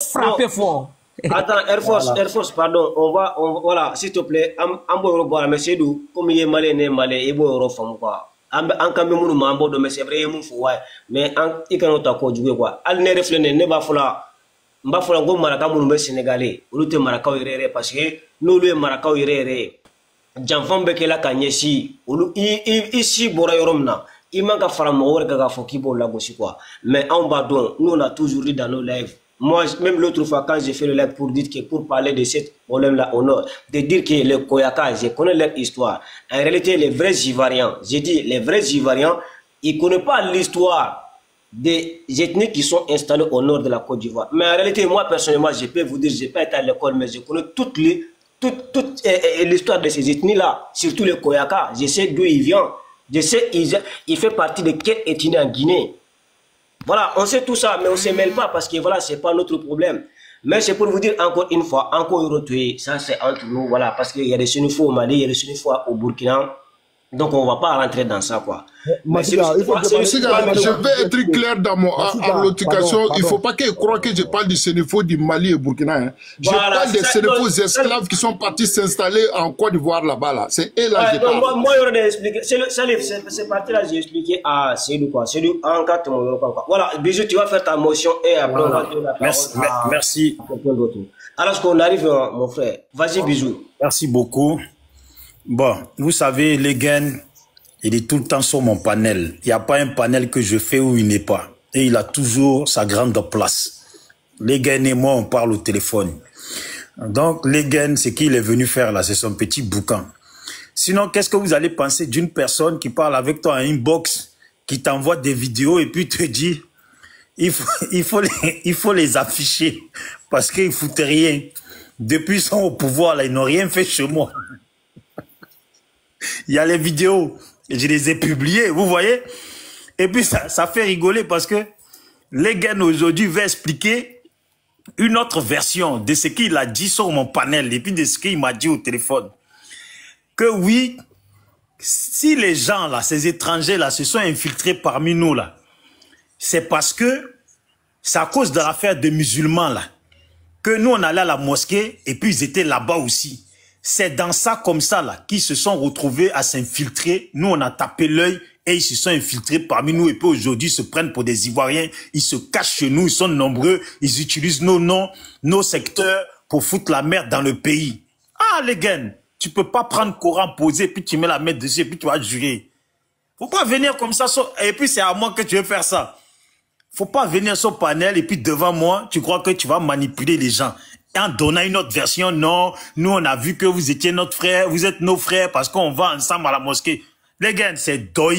frapper fort. Attends, Air Force, pardon, voilà, s'il te plaît, on va revoir, mais c'est d'où, comme il est malin, il va refaire quoi. En quand même, mambo de mais c'est vrai, mais il can pas jouer quoi. Al ne reflète ne va falloir, m'a falloir go maraka mon sénégalais, ou le maraka irere parce que nous le maraka irere. Janfan bekela kanyesi, ou ici bora yoromna. Il manque à faire mon work à Fokibo Lagosi quoi. Mais en bas, nous on a toujours dit dans nos lives. Moi, même l'autre fois, quand j'ai fait le live pour dire que pour parler de ce problème-là au nord, de dire que les Koyaka, je connais leur histoire. En réalité, les vrais Ivoiriens, j'ai dit, les vrais Ivoiriens, ils ne connaissent pas l'histoire des ethnies qui sont installées au nord de la Côte d'Ivoire. Mais en réalité, moi, personnellement, je peux vous dire, je n'ai pas été à l'école, mais je connais toute l'histoire de ces ethnies-là, surtout les Koyaka. Je sais d'où ils viennent. Je sais, il fait partie de quelle ethnie en Guinée. Voilà, on sait tout ça, mais on ne se mêle pas parce que voilà, ce n'est pas notre problème. Mais c'est pour vous dire encore une fois, encore une ça c'est entre nous, voilà, parce qu'il y a des Sénéfaux au Mali, il y a des Sénéfaux au Burkina. Donc on ne va pas rentrer dans ça, quoi. Massiga, je vais être clair dans mon arlotication. Il ne faut pas qu'ils croient que je parle du Sénéfaux du Mali et Burkina. Hein. Je parle des Sénéfaux esclaves qui sont partis s'installer en Côte d'Ivoire là-bas. Là. C'est eux là que je parle. Moi, il y aurait expliqué. C'est parti là, j'ai expliqué à Cédou quoi. Cédou, en cas de quoi. Voilà, Bijou, tu vas faire ta motion et après on va donner la parole. Merci. Alors qu'on arrive, mon frère. Vas-y, Bijou. Merci beaucoup. Bon, vous savez, les gains, il est tout le temps sur mon panel. Il n'y a pas un panel que je fais où il n'est pas. Et il a toujours sa grande place. Les gains et moi, on parle au téléphone. Donc, les gains, c'est qu'il est venu faire là, c'est son petit bouquin. Sinon, qu'est-ce que vous allez penser d'une personne qui parle avec toi en inbox, qui t'envoie des vidéos et puis te dit, il faut les afficher parce qu'ils ne foutent rien. Depuis qu'ils sont au pouvoir, là, ils n'ont rien fait chez moi. Il y a les vidéos, je les ai publiées, vous voyez. Et puis ça fait rigoler parce que les gars aujourd'hui vont expliquer une autre version de ce qu'il a dit sur mon panel et puis de ce qu'il m'a dit au téléphone. Que oui, si les gens là, ces étrangers là, se sont infiltrés parmi nous là, c'est parce que c'est à cause de l'affaire des musulmans là, que nous on allait à la mosquée et puis ils étaient là-bas aussi. C'est dans ça, comme ça, là, qu'ils se sont retrouvés à s'infiltrer. Nous, on a tapé l'œil et ils se sont infiltrés parmi nous. Et puis aujourd'hui, ils se prennent pour des Ivoiriens. Ils se cachent chez nous. Ils sont nombreux. Ils utilisent nos noms, nos secteurs pour foutre la merde dans le pays. Ah, les gars, tu peux pas prendre Coran posé, puis tu mets la main dessus, et puis tu vas jurer. Faut pas venir comme ça. Et puis c'est à moi que tu veux faire ça. Faut pas venir sur panel et puis devant moi, tu crois que tu vas manipuler les gens. En donnant une autre version, non, nous on a vu que vous étiez notre frère, vous êtes nos frères parce qu'on va ensemble à la mosquée. Les gars, c'est doi.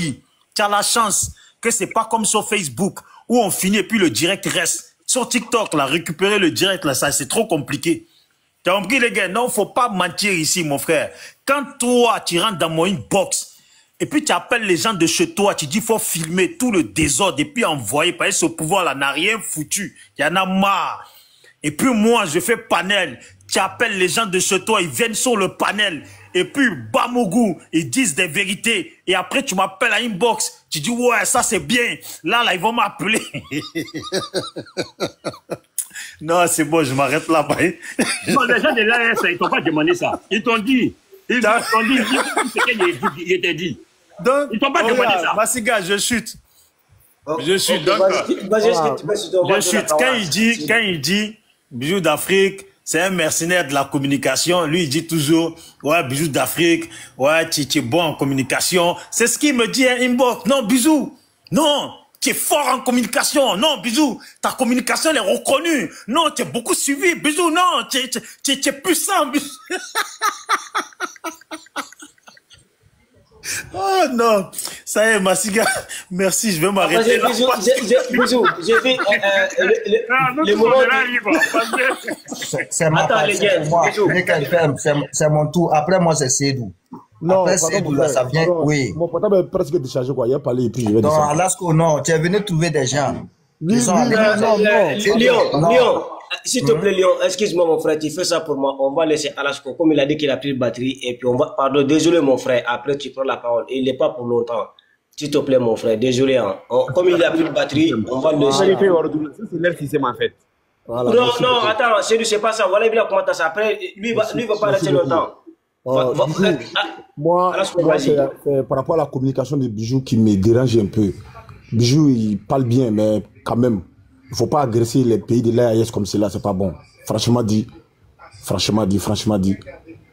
Tu as la chance que c'est pas comme sur Facebook où on finit et puis le direct reste. Sur TikTok, là, récupérer le direct, là, ça c'est trop compliqué. Tu as compris les gars? Non, faut pas mentir ici, mon frère. Quand toi, tu rentres dans mon inbox et puis tu appelles les gens de chez toi, tu dis faut filmer tout le désordre et puis envoyer, parce que ce pouvoir-là n'a rien foutu. Il y en a marre. Et puis moi, je fais panel. Tu appelles les gens de chez toi, ils viennent sur le panel. Et puis, Bamougou, ils disent des vérités. Et après, tu m'appelles à inbox. Tu dis, ouais, ça c'est bien. Là, ils vont m'appeler. Non, c'est bon, je m'arrête là-bas. Non, les gens de l'AS, ils t'ont pas demandé ça. Ils t'ont dit. Ils t'ont dit ce qu'il était dit. Donc, ils t'ont pas demandé ça. Massiga, je chute. Je chute. Je chute. Quand il dit, Bijou d'Afrique, c'est un mercenaire de la communication. Lui, il dit toujours, ouais, Bijou d'Afrique, ouais, tu es bon en communication. C'est ce qu'il me dit, hein, inbox. Non, Bijou, non, tu es fort en communication. Non, Bijou, ta communication est reconnue. Non, tu es beaucoup suivi. Bijou, non, tu es puissant, Bijou. Oh non, ça y est, Massiga, merci, je vais m'arrêter là. Bisous, j'ai vu le moment. C'est ma part, c'est mon tour. Après moi, c'est Cédou. Non, après Cédou, là, ça vient, oui. Mon portable est presque déchargé, quoi. Il a parlé et puis je vais descendre. Non, descendre. Alasco, non, tu es venu trouver des gens. Léon, s'il te plaît, Léon, excuse-moi, mon frère, tu fais ça pour moi. On va laisser Alasco, comme il a dit qu'il a pris de batterie, et puis on va, pardon, désolé, mon frère, après tu prends la parole. Il n'est pas pour longtemps. S'il te plaît, mon frère, désolé, hein. Comme il a pris de batterie, on va le laisser. C'est leur système, en fait. Voilà, non, attends, c'est pas ça. Voilà, il a commenté ça. Après, lui va pas rester longtemps. Moi, c'est par rapport à la communication de Bijou qui me dérange un peu. Bijou, il parle bien, mais quand même, il ne faut pas agresser les pays de l'AES comme cela, c'est pas bon. Franchement dit. Il ne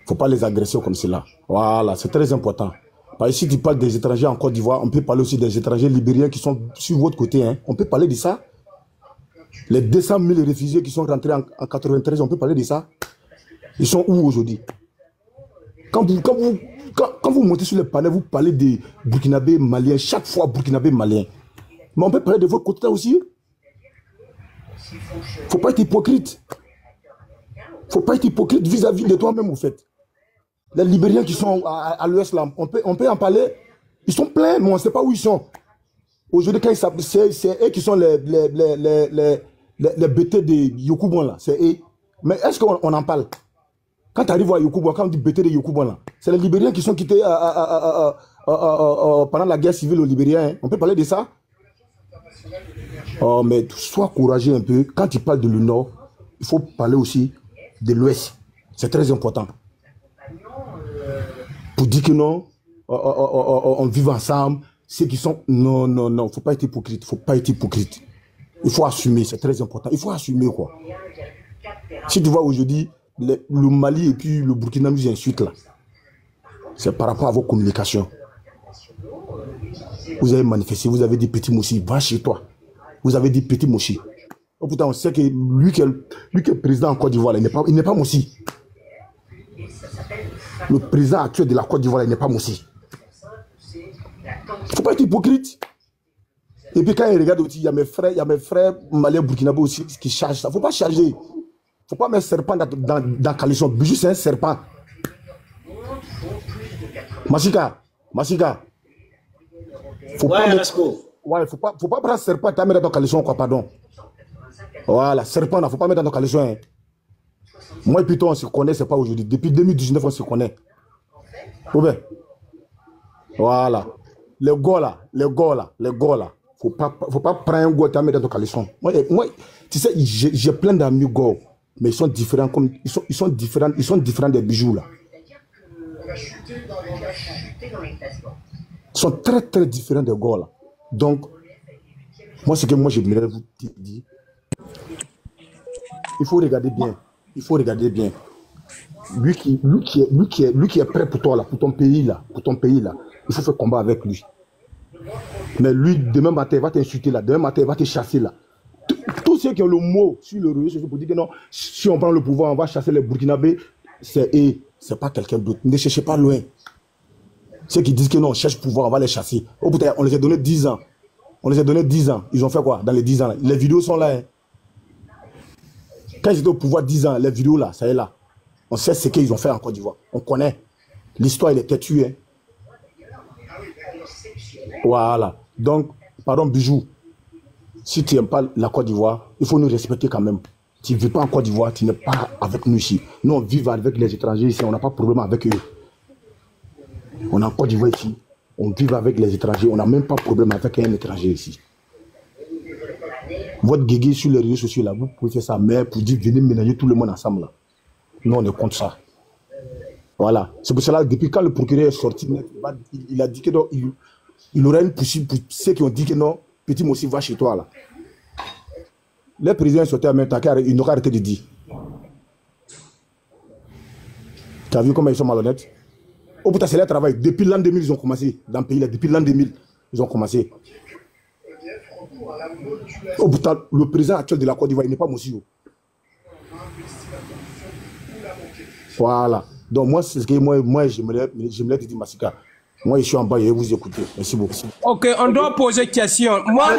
faut pas les agresser comme cela. Voilà, c'est très important. Parce que si tu parles des étrangers en Côte d'Ivoire, on peut parler aussi des étrangers libériens qui sont sur votre côté. Hein. On peut parler de ça. Les 200 000 réfugiés qui sont rentrés en 93, on peut parler de ça. Ils sont où aujourd'hui? Quand vous montez sur les panels, vous parlez des Burkinabés maliens, chaque fois Burkinabés maliens. Mais on peut parler de votre côté aussi. Il ne faut pas être hypocrite. Il ne faut pas être hypocrite vis-à-vis de toi-même, au fait. Les Libériens qui sont à l'Ouest, là, on peut en parler. Ils sont pleins, mais on ne sait pas où ils sont. Aujourd'hui, c'est eux qui sont les BT de Yokubon, là. C'est eux. Mais est-ce qu'on en parle? Quand tu arrives à Yokubon, quand on dit BT de Yokubon, là, c'est les Libériens qui sont quittés pendant la guerre civile aux Libériens. Hein. On peut parler de ça? Oh, mais sois courageux un peu. Quand tu parles de le Nord, il faut parler aussi de l'Ouest. C'est très important. Pour dire que non, on vit ensemble. Ceux qui sont... Non, il ne faut pas être hypocrite. Il faut assumer, c'est très important. Il faut assumer, quoi. Si tu vois aujourd'hui, le Mali et puis le Burkina nous insultent là. C'est par rapport à vos communications. Vous avez manifesté, vous avez dit petit Moussi, va chez toi. Vous avez dit petit Moussi. Oh putain, on sait que lui qui est président en Côte d'Ivoire, il n'est pas Moussi. Le président actuel de la Côte d'Ivoire, il n'est pas Moussi. Il ne faut pas être hypocrite. Et puis quand il regarde aussi, il y a mes frères maliens burkinabés aussi qui chargent ça. Il ne faut pas charger. Il ne faut pas mettre un serpent dans Calisson. Bijou, c'est un serpent. Masika. Faut pas prendre un serpent et t'amener dans ton caleçon, quoi, pardon. Voilà, serpent, il ne faut pas mettre dans ton caleçon. Hein. Moi et Python, on se connaît, c'est pas aujourd'hui. Depuis 2019, on se connaît. Voilà. Les gars là. Faut pas prendre un gars et t'amener dans ton caleçon. Moi, tu sais, j'ai plein d'amis gars, mais ils sont différents comme ils sont différents des bijoux là. Ils sont très très différents des gars là. Donc, moi ce que j'aimerais vous dire, il faut regarder bien. Lui qui est prêt pour toi là, pour ton pays là, il faut faire combat avec lui. Mais lui, demain matin, il va t'insulter là, demain matin, il va te chasser là. Tous ceux qui ont le mot sur le réseau social pour dire que non, si on prend le pouvoir, on va chasser les Burkinabés, c'est eux, c'est pas quelqu'un d'autre. Ne cherchez pas loin. Ceux qui disent que non, on cherche pouvoir, on va les chasser. Oh putain, on les a donné 10 ans. Ils ont fait quoi dans les 10 ans là? Les vidéos sont là. Hein. Quand ils étaient au pouvoir 10 ans, les vidéos là, ça est là. On sait ce qu'ils ont fait en Côte d'Ivoire. On connaît. L'histoire, elle est têtue. Hein. Voilà. Donc, pardon, Bijou. Si tu n'aimes pas la Côte d'Ivoire, il faut nous respecter quand même. Tu ne vis pas en Côte d'Ivoire, tu n'es pas avec nous ici. Nous, on vit avec les étrangers ici, on n'a pas de problème avec eux. On est en Côte d'Ivoire ici, on vit avec les étrangers, on n'a même pas de problème avec un étranger ici. Votre guégué sur les réseaux sociaux, là, vous pouvez faire ça, mais pour dire venez ménager tout le monde ensemble. Là. Nous, on est contre ça. Voilà. C'est pour cela, depuis quand le procureur est sorti, il a dit que non, il aurait une poursuite pour ceux qui ont dit que non, petit Moussi va chez toi là. Les présidents sortaient en même temps, car ils n'ont pas arrêté de dire. Tu as vu comment ils sont malhonnêtes? Oh putain, c'est leur travail. Depuis l'an 2000, ils ont commencé dans le pays là. Depuis l'an 2000, ils ont commencé. Oh putain, le président actuel de la Côte d'Ivoire, il n'est pas Moussi. Voilà. Donc moi, c'est ce que moi j'aimerais te dire, Masika. Moi, je suis en bas, je vais vous écouter. Merci beaucoup. Ok, on doit poser question. Moi,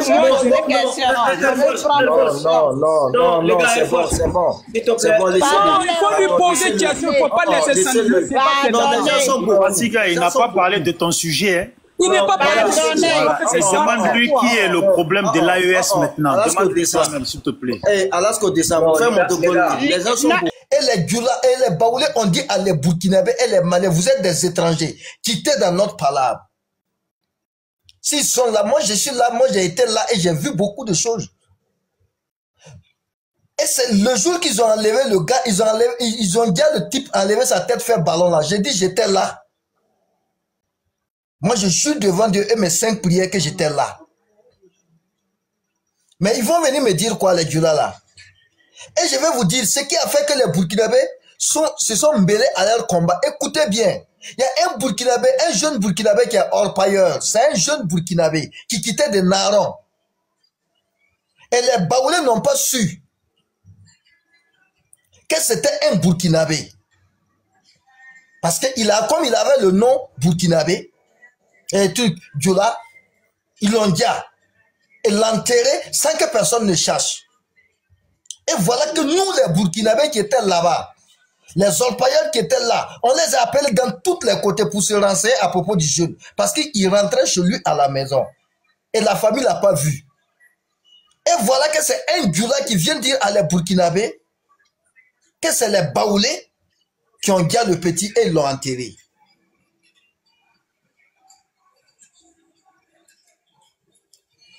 non, les gars, c'est bon. C'est bon, il faut lui poser question. Il ne faut pas laisser s'ennuyer. Masika, il n'a pas parlé de ton sujet. Hein. Il n'est pas parlé de son sujet. Demande-lui qui est le problème de l'AES maintenant. Demande-lui ça même, s'il te plaît. Alasko descend, fais mon doggone. Les gens sont beaux. Et les Djoula, et les Baoulés, on dit à les Burkinabés et les Maliens, vous êtes des étrangers. Quittez dans notre palabre. S'ils sont là, moi je suis là, moi j'ai été là et j'ai vu beaucoup de choses. Et c'est le jour qu'ils ont enlevé le gars, ils ont dit à le type enlever sa tête, faire ballon là. J'ai dit, j'étais là. Moi, je suis devant Dieu et mes 5 prières que j'étais là. Mais ils vont venir me dire quoi, les Djoula là. Et je vais vous dire, ce qui a fait que les Burkinabés se sont mêlés à leur combat. Écoutez bien. Il y a un Burkinabé, un jeune Burkinabé qui est orpailleur. C'est un jeune Burkinabé qui quittait des Narons. Et les Baoulés n'ont pas su que c'était un Burkinabé. Parce que comme il avait le nom Burkinabé, et tout, Djoula, ils l'ont dit. Et l'enterré sans que personne ne cherche. Et voilà que nous, les Burkinabés qui étaient là-bas, les orpailleurs qui étaient là, on les a appelés dans tous les côtés pour se renseigner à propos du jeune. Parce qu'il rentrait chez lui à la maison. Et la famille ne l'a pas vu. Et voilà que c'est un Djoula qui vient dire à les Burkinabés que c'est les Baoulés qui ont gardé le petit et ils l'ont enterré.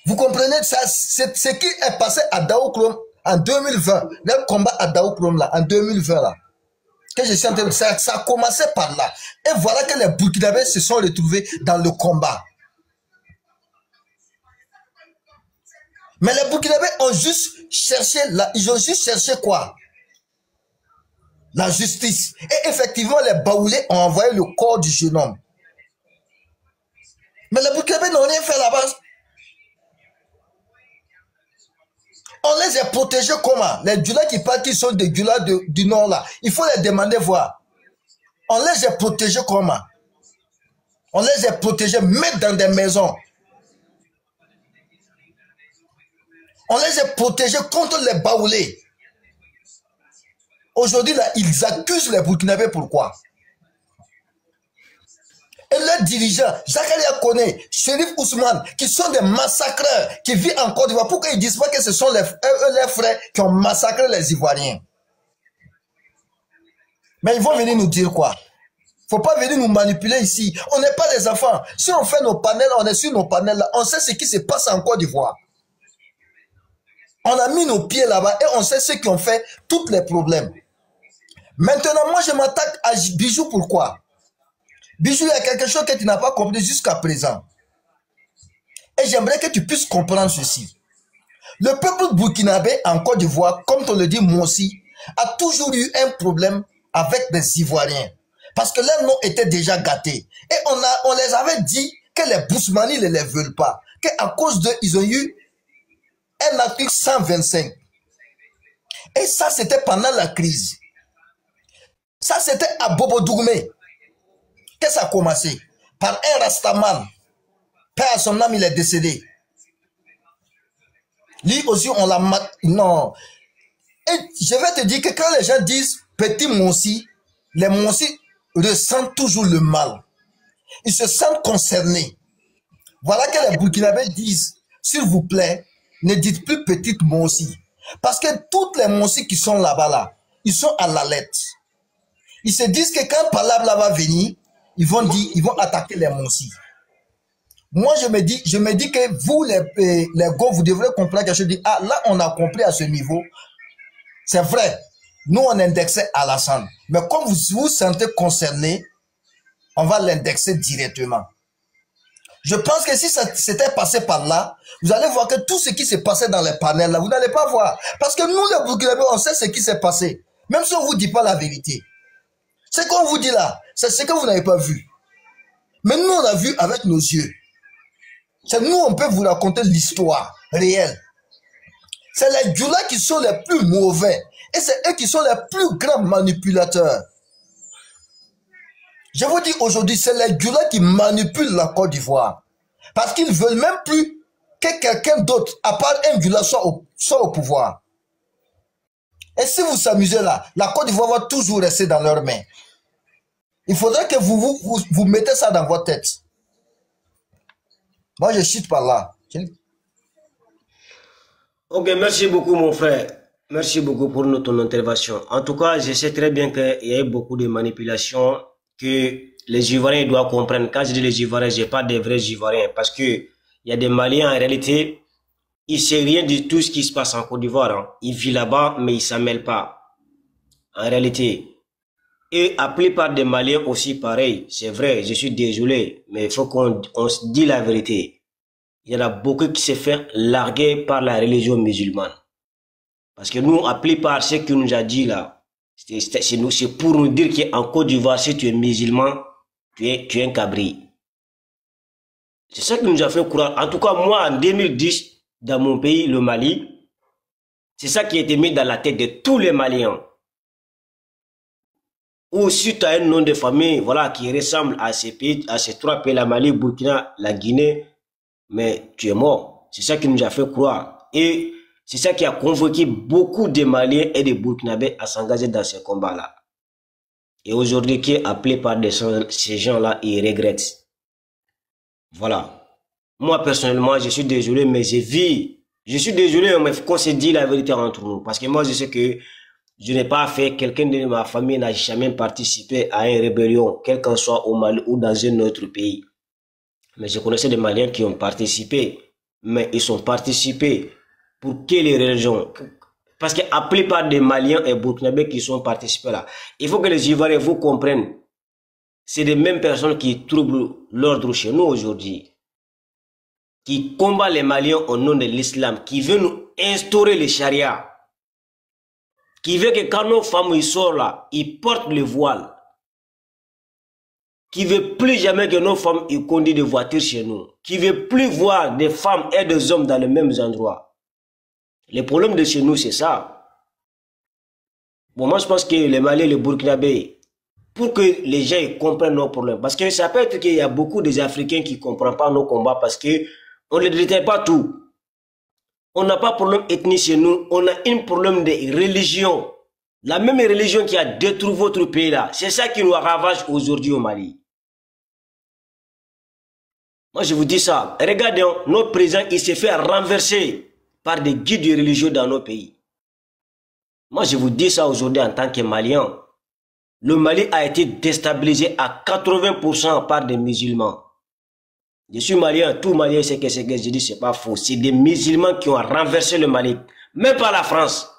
Vous comprenez ça? C'est ce qui est passé à Daoukrom en 2020. Le combat à Daoukrom là, en 2020 là. Que je suis en train de ça a commencé par là. Et voilà que les Burkinabés se sont retrouvés dans le combat. Mais les Burkinabés ont juste cherché, ils ont juste cherché quoi? La justice. Et effectivement, les Baoulés ont envoyé le corps du jeune homme. Mais les Burkinabés n'ont rien fait là-bas. On les a protégés comment? Les Djoula qui partent, qui sont des Djoula du Nord là. Il faut les demander voir. On les a protégés comment? On les a protégés, mettre dans des maisons. On les a protégés contre les Baoulés. Aujourd'hui là, ils accusent les Burkinabés pourquoi? Et leurs dirigeants, Zakaria Kone, Chérif Ousmane, qui sont des massacreurs, qui vivent en Côte d'Ivoire, pourquoi ils ne disent pas que ce sont leurs frères qui ont massacré les Ivoiriens? Mais ils vont venir nous dire quoi? Il ne faut pas venir nous manipuler ici. On n'est pas des enfants. Si on fait nos panels, on est sur nos panels là, on sait ce qui se passe en Côte d'Ivoire. On a mis nos pieds là-bas et on sait ceux qui ont fait tous les problèmes. Maintenant, moi je m'attaque à Bijou, pourquoi? Bijou, il y a quelque chose que tu n'as pas compris jusqu'à présent. Et j'aimerais que tu puisses comprendre ceci. Le peuple burkinabé en Côte d'Ivoire, comme on le dit moi aussi, a toujours eu un problème avec des Ivoiriens. Parce que leur nom était déjà gâté. Et on les avait dit que les Bousmani ne les veulent pas. Qu'à cause d'eux, ils ont eu un article 125. Et ça, c'était pendant la crise. Ça, c'était à Bobo Dougmé que ça a commencé. Par un Rastaman. Père à son âme, il est décédé. Lui aussi, on l'a... Non. Et je vais te dire que quand les gens disent petit Monsi, les Monsi ressentent toujours le mal. Ils se sentent concernés. Voilà que les Burkinabés disent, s'il vous plaît, ne dites plus petite Monsi. Parce que toutes les Monsi qui sont là-bas, là, ils sont à la lettre. Ils se disent que quand Palabla va venir, ils vont attaquer les Monsi. Moi, je me dis que vous, les gars, vous devrez comprendre que je dis, ah, là, on a compris à ce niveau. C'est vrai. Nous, on indexait Alassane. Mais comme vous vous sentez concerné, on va l'indexer directement. Je pense que si ça s'était passé par là, vous allez voir que tout ce qui s'est passé dans les panels, là, vous n'allez pas voir. Parce que nous, les Burkinabés, on sait ce qui s'est passé. Même si on ne vous dit pas la vérité. Ce qu'on vous dit là, c'est ce que vous n'avez pas vu. Mais nous, on a vu avec nos yeux. C'est nous, on peut vous raconter l'histoire réelle. C'est les Djoula qui sont les plus mauvais. Et c'est eux qui sont les plus grands manipulateurs. Je vous dis aujourd'hui, c'est les Djoula qui manipulent la Côte d'Ivoire. Parce qu'ils ne veulent même plus que quelqu'un d'autre, à part un Djoula, soit au pouvoir. Et si vous s'amusez là, la Côte d'Ivoire va toujours rester dans leurs mains. Il faudrait que vous mettez ça dans votre tête. Moi, je chute par là. Ok, merci beaucoup, mon frère. Merci beaucoup pour ton intervention. En tout cas, je sais très bien qu'il y a eu beaucoup de manipulations que les Ivoiriens doivent comprendre. Quand je dis les Ivoiriens, je parle des vrais Ivoiriens. Parce que il y a des Maliens, en réalité, il ne sait rien de tout ce qui se passe en Côte d'Ivoire. Hein. Il vit là-bas, mais il ne s'en mêle pas. En réalité. Et la plupart des Maliens aussi pareil. C'est vrai, je suis désolé, mais il faut qu'on se dise la vérité. Il y en a beaucoup qui se font larguer par la religion musulmane. Parce que nous, la plupart, ce qu'il nous a dit là, c'est pour nous dire qu'en Côte d'Ivoire, si tu es musulman, tu es un cabri. C'est ça qui nous a fait croire. En tout cas, moi, en 2010, dans mon pays, le Mali, c'est ça qui a été mis dans la tête de tous les Maliens. Ou si tu as un nom de famille, voilà, qui ressemble à ces pays, à ces trois pays, la Mali, Burkina, la Guinée, mais tu es mort. C'est ça qui nous a fait croire. Et c'est ça qui a convoqué beaucoup de Maliens et de Burkinabés à s'engager dans ce combat-là. Et aujourd'hui, qui est appelé par ces gens-là, ils regrettent. Voilà. Moi, personnellement, je suis désolé, mais je suis désolé, mais il faut qu'on se dise la vérité entre nous. Parce que moi, je sais que je n'ai pas fait, quelqu'un de ma famille n'a jamais participé à une rébellion, quel qu'en soit au Mali ou dans un autre pays. Mais je connaissais des Maliens qui ont participé. Mais ils sont participés pour quelles raisons? Parce que la plupart des Maliens et Burkinabés qui sont participés là, il faut que les Ivoiriens vous comprennent. C'est les mêmes personnes qui troublent l'ordre chez nous aujourd'hui. Qui combattent les Maliens au nom de l'islam, qui veulent nous instaurer les charia. Qui veut que quand nos femmes ils sortent là, ils portent le voile. Qui veut plus jamais que nos femmes ils conduisent des voitures chez nous. Qui veut plus voir des femmes et des hommes dans les mêmes endroits. Le problème de chez nous, c'est ça. Bon, moi je pense que les Maliens, les Burkinabés, pour que les gens ils comprennent nos problèmes. Parce que ça peut être qu'il y a beaucoup des Africains qui ne comprennent pas nos combats parce que on ne détecte pas tout. On n'a pas de problème ethnique chez nous, on a un problème de religion. La même religion qui a détruit votre pays là, c'est ça qui nous ravage aujourd'hui au Mali. Moi je vous dis ça, regardez, nos présidents, ils se fait renverser par des guides religieux dans nos pays. Moi je vous dis ça aujourd'hui en tant que Malien. Le Mali a été déstabilisé à 80% par des musulmans. Je suis malien, tout malien sait que ce que je dis, c'est pas faux. C'est des musulmans qui ont renversé le Mali, même pas la France.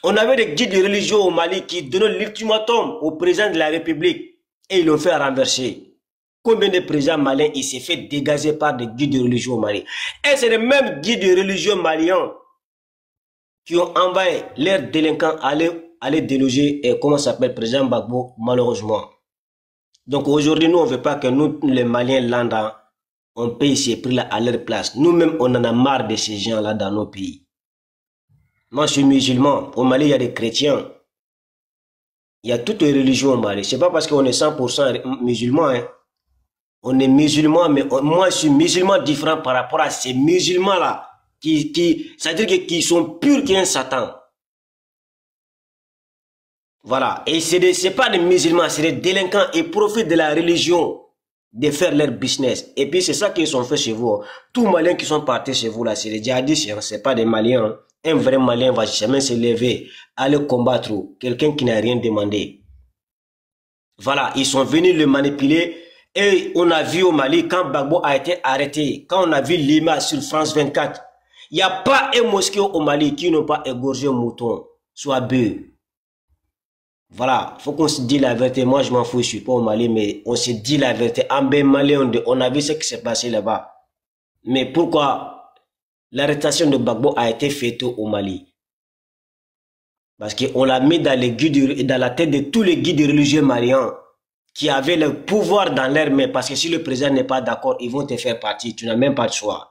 On avait des guides religieux au Mali qui donnaient l'ultimatum au président de la République et ils l'ont fait renverser. Combien de présidents maliens il s'est fait dégager par des guides religieux au Mali? Et c'est les mêmes guides religieux maliens qui ont envoyé leurs délinquants aller déloger, comment s'appelle, président Gbagbo, malheureusement. Donc aujourd'hui, nous, on ne veut pas que nous, les Maliens, là, on paye ces prix-là à leur place. Nous-mêmes, on en a marre de ces gens-là dans nos pays. Moi, je suis musulman. Au Mali, il y a des chrétiens. Il y a toutes les religions au Mali. Ce n'est pas parce qu'on est 100% musulmans. Hein. On est musulmans, mais moi, je suis musulman différent par rapport à ces musulmans-là. C'est-à-dire qu'ils sont purs qu'un Satan. Voilà. Et c'est pas des musulmans, c'est des délinquants. Ils profitent de la religion de faire leur business. Et puis c'est ça qu'ils ont fait chez vous. Tous les Maliens qui sont partis chez vous là, c'est des djihadistes, c'est pas des Maliens. Un vrai Malien va jamais se lever, aller combattre quelqu'un qui n'a rien demandé. Voilà. Ils sont venus le manipuler. Et on a vu au Mali, quand Gbagbo a été arrêté, quand on a vu l'image sur France 24, il n'y a pas un mosquée au Mali qui n'a pas égorgé un mouton, soit bœuf. Voilà, faut qu'on se dise la vérité. Moi, je m'en fous, je suis pas au Mali, mais on se dit la vérité. En bien Mali, on a vu ce qui s'est passé là-bas. Mais pourquoi l'arrestation de Gbagbo a été faite au Mali? Parce qu'on l'a mis dans la tête de tous les guides religieux maliens qui avaient le pouvoir dans leurs mains. Parce que si le président n'est pas d'accord, ils vont te faire partie. Tu n'as même pas de choix.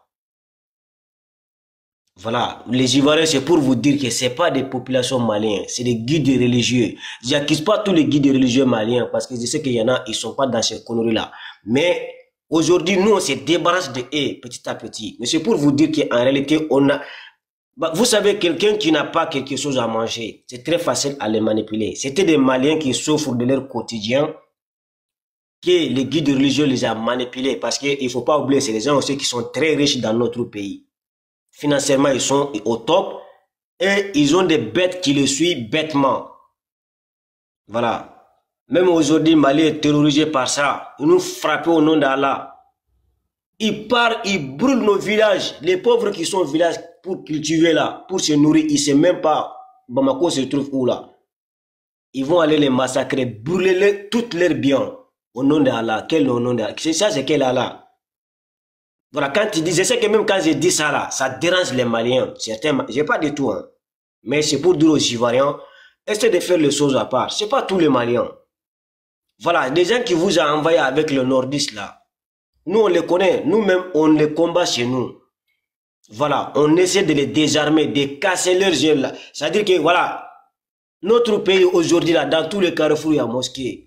Voilà, les Ivoiriens, c'est pour vous dire que ce n'est pas des populations maliennes, c'est des guides religieux. Je n'accuse pas tous les guides religieux maliens parce que je sais qu'il y en a, ils ne sont pas dans ces conneries-là. Mais aujourd'hui, nous, on se débarrasse de eux petit à petit. Mais c'est pour vous dire qu'en réalité, on a... vous savez, quelqu'un qui n'a pas quelque chose à manger, c'est très facile à les manipuler. C'était des Maliens qui souffrent de leur quotidien, que les guides religieux les ont manipulés. Parce qu'il ne faut pas oublier, c'est les gens aussi qui sont très riches dans notre pays. Financièrement, ils sont au top et ils ont des bêtes qui les suivent bêtement. Voilà. Même aujourd'hui, Mali est terrorisé par ça. Ils nous frappent au nom d'Allah. Ils partent, ils brûlent nos villages. Les pauvres qui sont au village pour cultiver là, pour se nourrir, ils ne savent même pas Bamako se trouve où là. Ils vont aller les massacrer, brûler toutes leurs biens. Au nom d'Allah. Quel nom d'Allah? C'est ça, c'est quel Allah? Voilà, quand ils disent, je sais que même quand je dis ça là, ça dérange les Maliens. Certains, je n'ai pas du tout, hein. Mais c'est pour dire aux Ivoiriens, essayez de faire les choses à part. Ce n'est pas tous les Maliens. Voilà, des gens qui vous ont envoyé avec le nordiste là. Nous, on les connaît. Nous-mêmes, on les combat chez nous. Voilà, on essaie de les désarmer, de casser leurs yeux là. C'est-à-dire que, voilà, notre pays aujourd'hui là, dans tous les carrefours, il y a mosquée.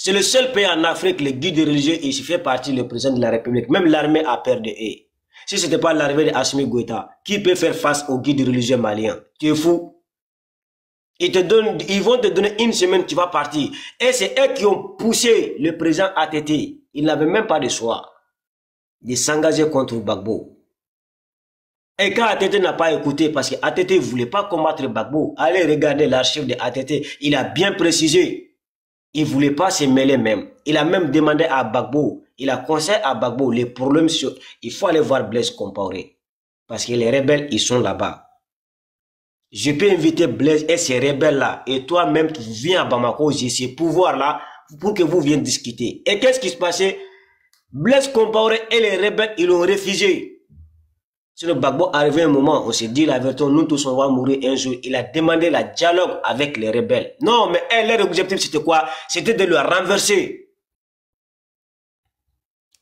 C'est le seul pays en Afrique, les guides religieux, il fait partie du président de la République. Même l'armée a peur de eux. Si ce n'était pas l'armée de Assimi Goïta, qui peut faire face aux guides religieux maliens? Tu es fou? Ils vont te donner une semaine, tu vas partir. Et c'est eux qui ont poussé le président ATT. Il n'avait même pas de choix de s'engager contre Gbagbo. Et quand ATT n'a pas écouté, parce que ATT ne voulait pas combattre Gbagbo, allez regarder l'archive de ATT, il a bien précisé. Il ne voulait pas se mêler même. Il a même demandé à Gbagbo, il a conseillé à Gbagbo, les problèmes sur... Il faut aller voir Blaise Compaoré. Parce que les rebelles, ils sont là-bas. Je peux inviter Blaise et ces rebelles-là, et toi-même, tu viens à Bamako, j'ai ces pouvoirs-là, pour que vous viennent discuter. Et qu'est-ce qui se passait? Blaise Compaoré et les rebelles, ils l'ont refusé. Sinon, Gbagbo arrivé un moment, on s'est dit la vérité, nous tous on va mourir un jour. Il a demandé la dialogue avec les rebelles. Non, mais leur objectif c'était quoi? C'était de le renverser.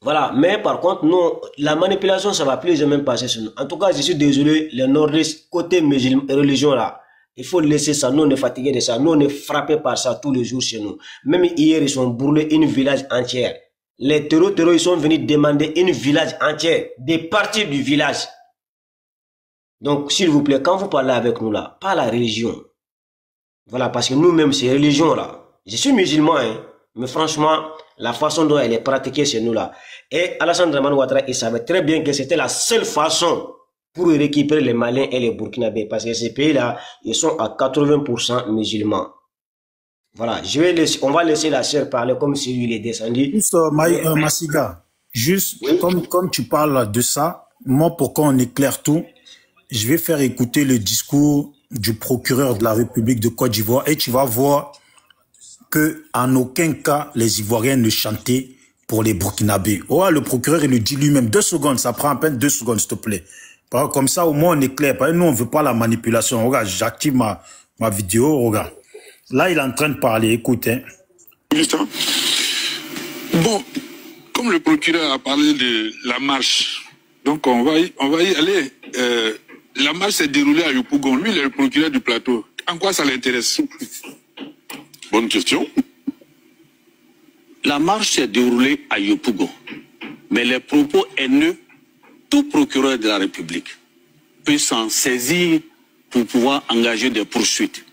Voilà, mais par contre, non, la manipulation, ça va plus jamais passer sur nous. En tout cas, je suis désolé, les nordistes, côté religion là, il faut laisser ça. Nous, on est fatigués de ça. Nous, on est frappés par ça tous les jours chez nous. Même hier, ils ont brûlé une village entière. Les terroristes, ils sont venus demander une village entière, des parties du village. Donc, s'il vous plaît, quand vous parlez avec nous là, pas la religion. Voilà, parce que nous-mêmes, ces religions là, je suis musulman, hein, mais franchement, la façon dont elle est pratiquée chez nous là. Et Alassane Dramane Ouattara, il savait très bien que c'était la seule façon pour récupérer les Maliens et les Burkinabés. Parce que ces pays-là, ils sont à 80% musulmans. Voilà, on va laisser la sœur parler comme si lui il est descendu. Juste, Massiga, juste oui? comme tu parles de ça, moi, pour qu'on éclaire tout, je vais faire écouter le discours du procureur de la République de Côte d'Ivoire et tu vas voir que en aucun cas les Ivoiriens ne chantaient pour les Burkinabés. Oh, le procureur il le dit lui-même. 2 secondes, ça prend à peine 2 secondes, s'il te plaît. Comme ça, au moins on est clair. Nous, on ne veut pas la manipulation. Regarde, j'active ma vidéo. Regarde. Là, il est en train de parler. Écoute. Hein. Bon, comme le procureur a parlé de la marche, donc on va y aller. La marche s'est déroulée à Yopougon. Lui, il est le procureur du plateau. En quoi ça l'intéresse? Bonne question. La marche s'est déroulée à Yopougon. Mais les propos haineux, tout procureur de la République peut s'en saisir pour pouvoir engager des poursuites.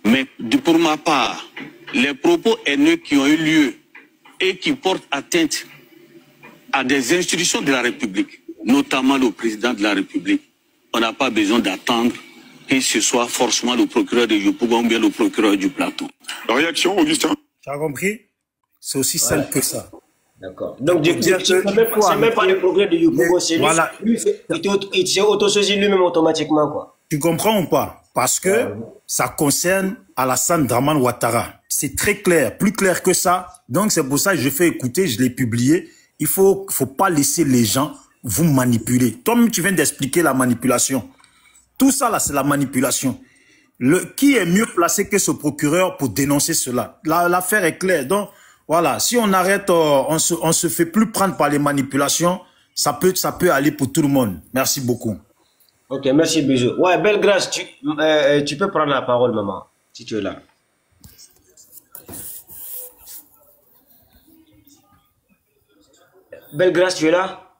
Mais pour ma part, les propos haineux qui ont eu lieu et qui portent atteinte à des institutions de la République, notamment le président de la République, on n'a pas besoin d'attendre que ce soit forcément le procureur de Yopougon ou bien le procureur du plateau. La réaction, Augustin? Tu as compris? C'est aussi simple que ça. D'accord. Donc, c'est même pas le procureur de Yopougon, c'est lui. Voilà. Il s'est autosaisi lui-même automatiquement, quoi. Tu comprends ou pas? Parce que ça concerne Alassane Dramane Ouattara. C'est très clair, plus clair que ça. Donc, c'est pour ça que je fais écouter, je l'ai publié. Il faut pas laisser les gens vous manipuler. Toi-même, tu viens d'expliquer la manipulation. Tout ça, là, c'est la manipulation. Qui est mieux placé que ce procureur pour dénoncer cela? L'affaire est claire. Donc, voilà, si on arrête, on se fait plus prendre par les manipulations, ça peut aller pour tout le monde. Merci beaucoup. Ok, merci, bisous. Ouais, Belgrâce, tu peux prendre la parole, maman, si tu es là. Belgrâce, tu es là?